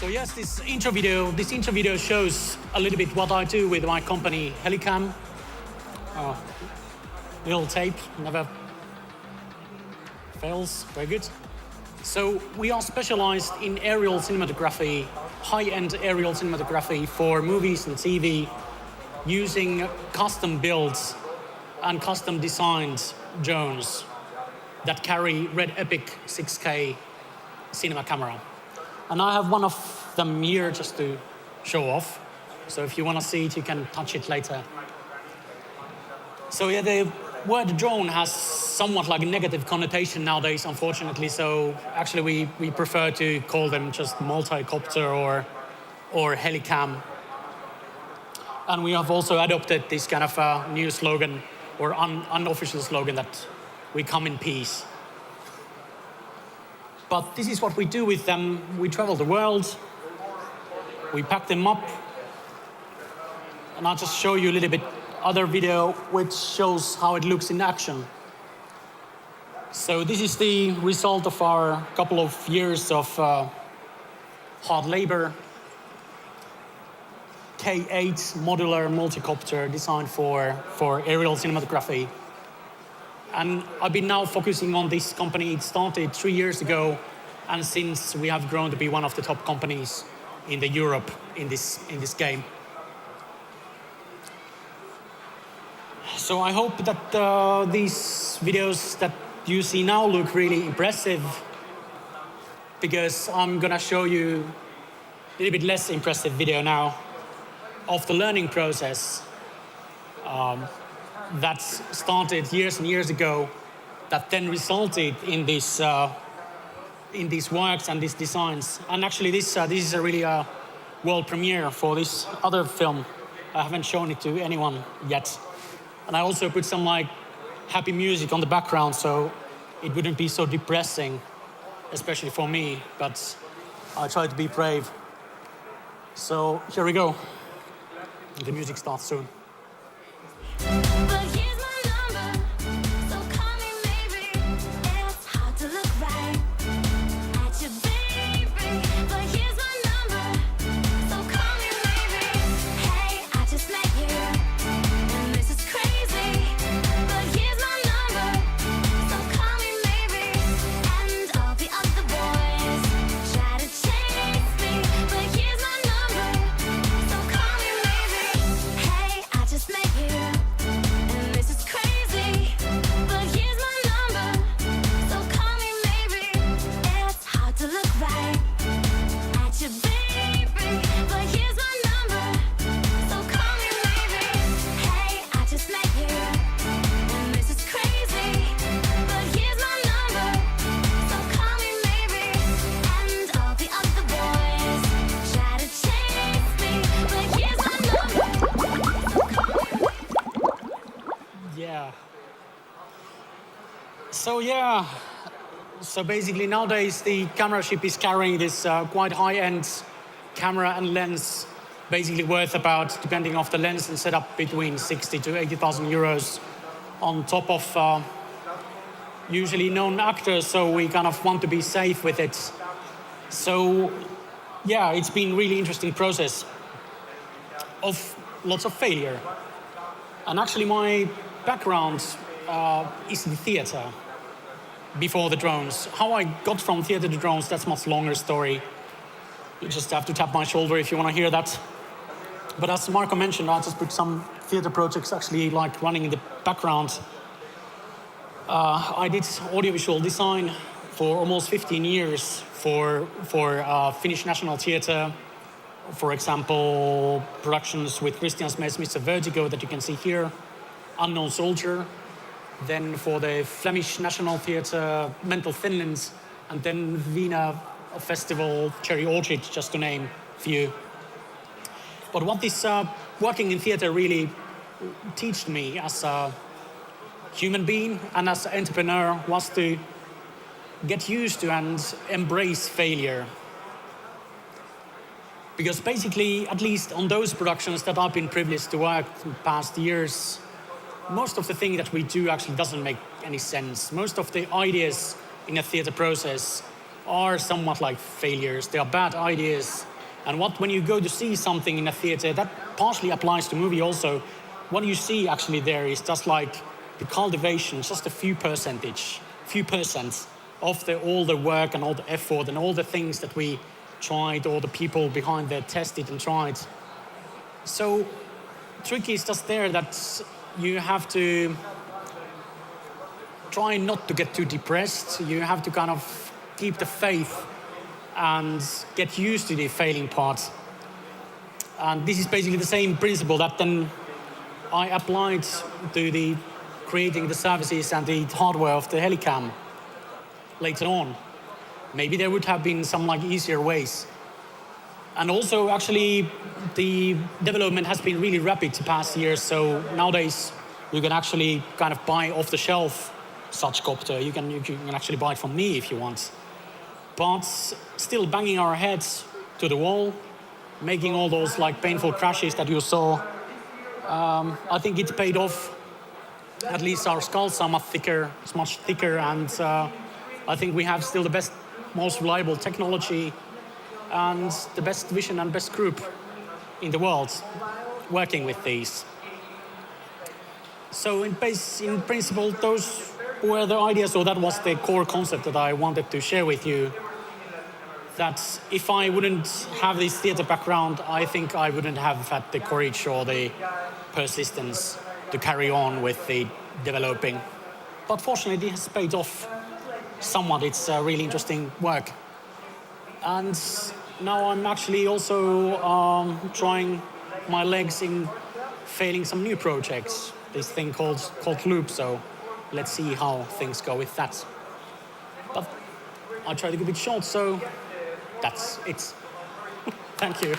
So yes, this intro video shows a little bit what I do with my company Helicam. Little tape, never fails, very good. So we are specialized in aerial cinematography, high-end aerial cinematography for movies and TV, using custom builds and custom designed drones that carry Red Epic 6K cinema camera. And I have one of them here just to show off. So if you want to see it, you can touch it later. So yeah, the word drone has somewhat like a negative connotation nowadays, unfortunately. So actually we prefer to call them just multi-copter or Helicam. And we have also adopted this kind of new slogan or unofficial slogan that we come in peace. But this is what we do with them. We travel the world, we pack them up, and I'll just show you a little bit other video which shows how it looks in action. So this is the result of our couple of years of hard labor. K8 modular multicopter designed for aerial cinematography. And I've been now focusing on this company. It started 3 years ago, and since we have grown to be one of the top companies in the Europe in this game. So I hope that these videos that you see now look really impressive, because I'm gonna show you a little bit less impressive video now of the learning process that started years and years ago, that then resulted in these works and these designs. And actually this is a really world premiere for this other film. I haven't shown it to anyone yet. And I also put some like happy music on the background so it wouldn't be so depressing, especially for me, but I try to be brave. So here we go. The music starts soon. So basically nowadays the camera ship is carrying this quite high-end camera and lens, basically worth about, depending on the lens and setup, between 60 to 80,000 euros, on top of usually known actors, so we kind of want to be safe with it. So yeah, it's been really interesting process of lots of failure. And actually my background is the theater before the drones. How I got from theater to drones, that's a much longer story. You just have to tap my shoulder if you want to hear that. But as Marco mentioned, I just put some theater projects actually like running in the background. I did audiovisual design for almost 15 years for Finnish National Theatre. For example, productions with Christian Smith's Mr. Vertigo that you can see here, Unknown Soldier. Then for the Flemish National Theatre, Mental Finland, and then Vienna Festival, Cherry Orchard, just to name a few. But what this working in theatre really taught me as a human being and as an entrepreneur was to get used to and embrace failure. Because basically, at least on those productions that I've been privileged to work in the past years, most of the thing that we do actually doesn't make any sense. Most of the ideas in a theater process are somewhat like failures. They are bad ideas And when you go to see something in a theater, that partially applies to movie also. What you see actually there is just like the cultivation, just a few percent of all the work and all the effort and all the things that we tried, all the people behind there tested and tried. So trick is just there that you have to try not to get too depressed. You have to kind of keep the faith and get used to the failing part. And this is basically the same principle that then I applied to the creating the services and the hardware of the Helicam later on. Maybe there would have been some like easier ways. And also actually the development has been really rapid the past years. So nowadays you can actually kind of buy off the shelf such copter. You can actually buy it from me if you want. But still banging our heads to the wall, making all those like painful crashes that you saw. I think it paid off. At least our skulls are much thicker, and I think we have still the best, most reliable technology and the best vision and best group in the world working with these. So in principle, those were the ideas, or that was the core concept that I wanted to share with you. That if I wouldn't have this theater background, I think I wouldn't have had the courage or the persistence to carry on with the developing. But fortunately, it has paid off somewhat. It's really interesting work. And now I'm actually also trying my legs in failing some new projects. This thing called Loop, so let's see how things go with that. But I try to keep it short, so that's it. Thank you.